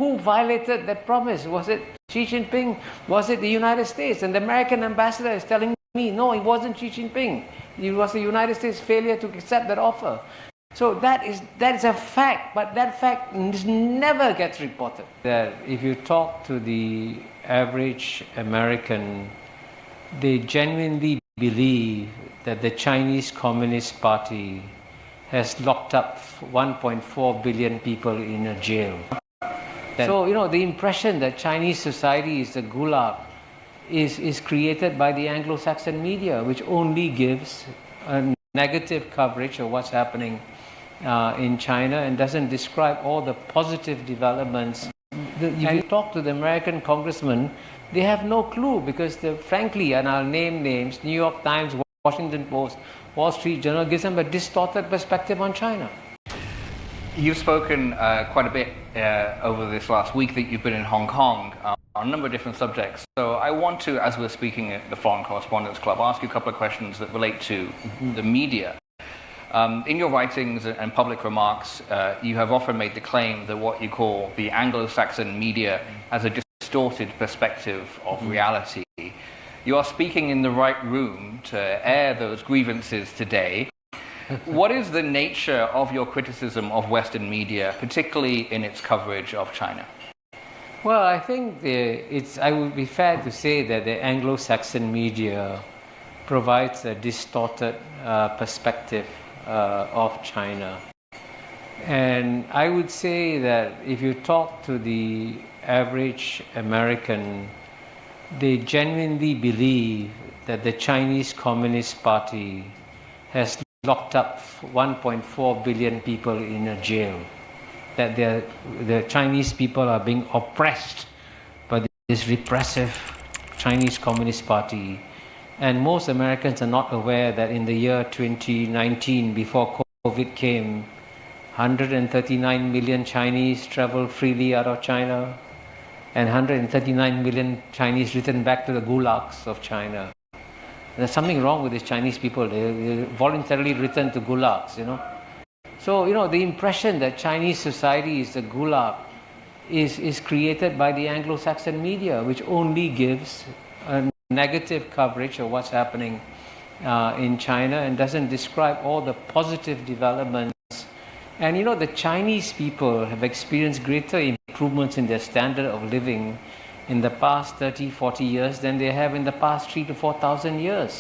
who violated that promise? Was it Xi Jinping? Was it the United States? And the American ambassador is telling me, no, it wasn't Xi Jinping. It was the United States' failure to accept that offer. So that is a fact, but that fact never gets reported. That if you talk to the average American, they genuinely believe that the Chinese Communist Party has locked up 1.4 billion people in a jail. So, the impression that Chinese society is a gulag is created by the Anglo-Saxon media, which only gives a negative coverage of what's happening in China and doesn't describe all the positive developments. If you talk to the American congressmen, they have no clue because, frankly, and I'll name names, New York Times, Washington Post, Wall Street Journal gives them a distorted perspective on China. You've spoken quite a bit over this last week that you've been in Hong Kong on a number of different subjects. So I want to, as we're speaking at the Foreign Correspondents Club, ask you a couple of questions that relate to the media. In your writings and public remarks, you have often made the claim that what you call the Anglo-Saxon media has a distorted perspective of reality. You are speaking in the right room to air those grievances today. What is the nature of your criticism of Western media, particularly in its coverage of China? Well, I think I would be fair to say that the Anglo-Saxon media provides a distorted perspective of China. And I would say that if you talk to the average American, they genuinely believe that the Chinese Communist Party has locked up 1.4 billion people in a jail. That the Chinese people are being oppressed by this repressive Chinese Communist Party. And most Americans are not aware that in the year 2019, before COVID came, 139 million Chinese traveled freely out of China, and 139 million Chinese returned back to the gulags of China. There's something wrong with these Chinese people. They voluntarily return to gulags, So, the impression that Chinese society is a gulag is created by the Anglo-Saxon media, which only gives a negative coverage of what's happening in China and doesn't describe all the positive developments. And the Chinese people have experienced greater improvements in their standard of living in the past 30, 40 years than they have in the past 3,000 to 4,000 years.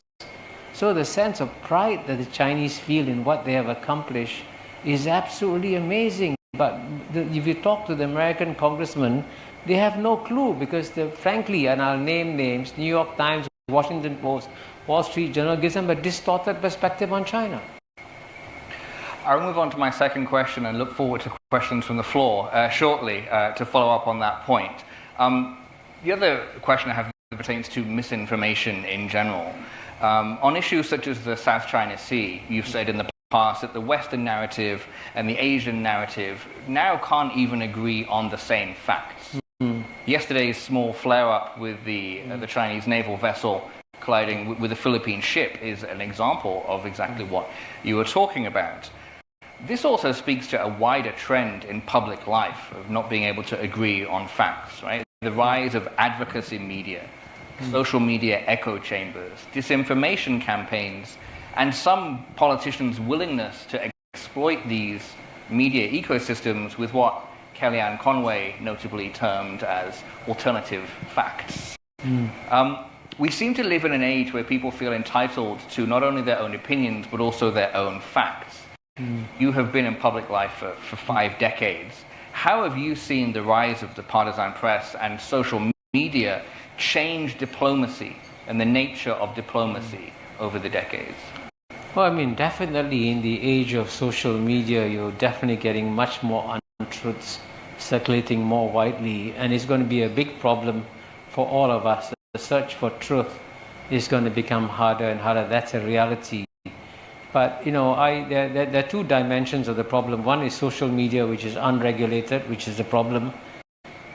So the sense of pride that the Chinese feel in what they have accomplished is absolutely amazing. But if you talk to the American congressmen, they have no clue because, frankly, and I'll name names, New York Times, Washington Post, Wall Street Journal gives them a distorted perspective on China. I'll move on to my second question and look forward to questions from the floor shortly to follow up on that point. The other question I have pertains to misinformation in general. On issues such as the South China Sea, you've said in the past that the Western narrative and the Asian narrative now can't even agree on the same facts. Yesterday's small flare-up with the Chinese naval vessel colliding with a Philippine ship is an example of exactly what you were talking about. This also speaks to a wider trend in public life of not being able to agree on facts, right? The rise of advocacy media, social media echo chambers, disinformation campaigns, and some politicians' willingness to exploit these media ecosystems with what Kellyanne Conway notably termed as alternative facts. We seem to live in an age where people feel entitled to not only their own opinions, but also their own facts. You have been in public life for 5 decades. How have you seen the rise of the partisan press and social media change diplomacy and the nature of diplomacy over the decades? Well, definitely in the age of social media, you're definitely getting much more untruths circulating more widely, and it's going to be a big problem for all of us. The search for truth is going to become harder and harder. That's a reality. But, there are 2 dimensions of the problem. One is social media, which is unregulated, which is a problem.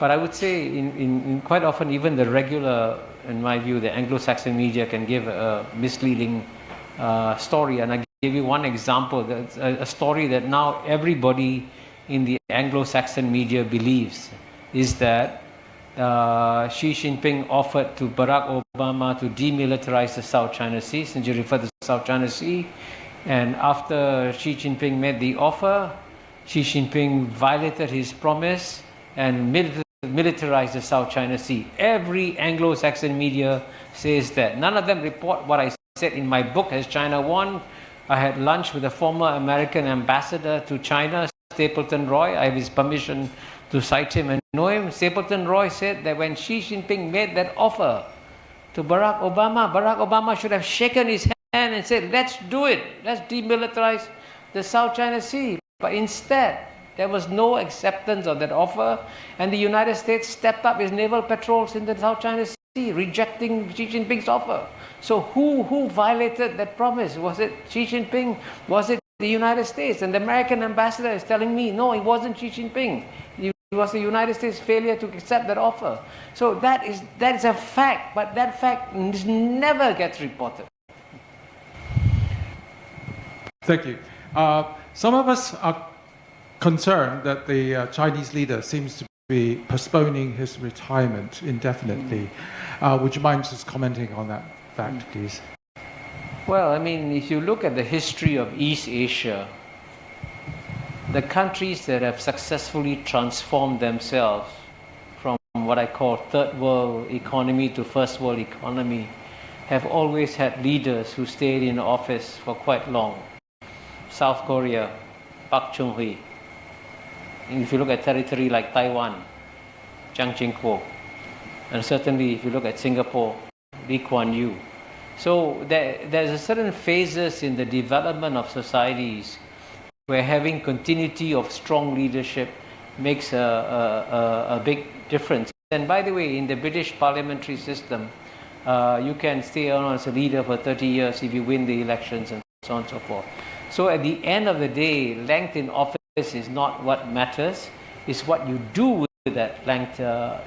But I would say in quite often, even the regular, in my view, the Anglo-Saxon media can give a misleading story. And I give you one example, a story that now everybody in the Anglo-Saxon media believes. is that Xi Jinping offered to Barack Obama to demilitarize the South China Sea, since you refer to the South China Sea. And after Xi Jinping made the offer, Xi Jinping violated his promise and militarized the South China Sea. Every Anglo-Saxon media says that. None of them report what I said in my book, Has China Won? I had lunch with the former American ambassador to China, Stapleton Roy. I have his permission to cite him and know him. Stapleton Roy said that when Xi Jinping made that offer to Barack Obama should have shaken his hand and said, let's do it. Let's demilitarize the South China Sea. But instead, there was no acceptance of that offer, and the United States stepped up its naval patrols in the South China Sea, rejecting Xi Jinping's offer. So who violated that promise? Was it Xi Jinping? Was it the United States? And the American ambassador is telling me, no, it wasn't Xi Jinping. It was the United States' failure to accept that offer. So that is a fact, but that fact never gets reported. Thank you. Some of us are concerned that the Chinese leader seems to be postponing his retirement indefinitely. Would you mind just commenting on that fact, please? Well, I mean, if you look at the history of East Asia, the countries that have successfully transformed themselves from what I call third world economy to first world economy have always had leaders who stayed in office for quite long. South Korea, Park Chung-hee. And if you look at territory like Taiwan, Chiang Ching-kuo. And certainly if you look at Singapore, Lee Kuan Yew. So there's a certain phases in the development of societies where having continuity of strong leadership makes a big difference. And by the way, in the British parliamentary system, you can stay on as a leader for 30 years if you win the elections and so on and so forth. So at the end of the day, length in office is not what matters. It's what you do with that length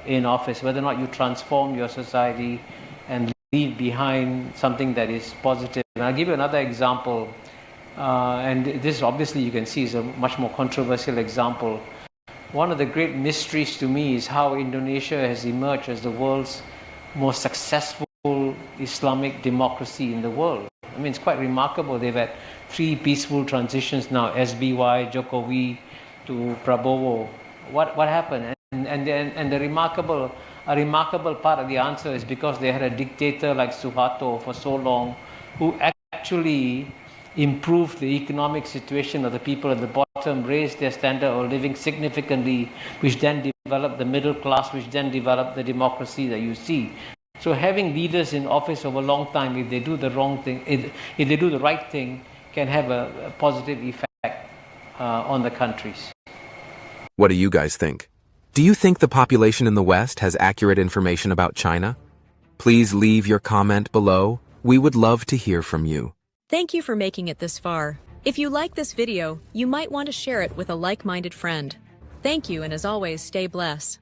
in office, whether or not you transform your society and leave behind something that is positive. And I'll give you another example. And this obviously you can see is a much more controversial example. One of the great mysteries to me is how Indonesia has emerged as the world's most successful Islamic democracy in the world. I mean, it's quite remarkable. They've had 3 peaceful transitions now, SBY, Jokowi to Prabowo. What happened? And the remarkable part of the answer is because they had a dictator like Suharto for so long, who actually improved the economic situation of the people at the bottom, raised their standard of living significantly, which then developed the middle class, which then developed the democracy that you see. So having leaders in office over a long time, if they do the wrong thing, if they do the right thing, can have a positive effect on the countries. What do you guys think? Do you think the population in the West has accurate information about China? Please leave your comment below. We would love to hear from you. Thank you for making it this far. If you like this video, you might want to share it with a like-minded friend. Thank you, and as always, stay blessed.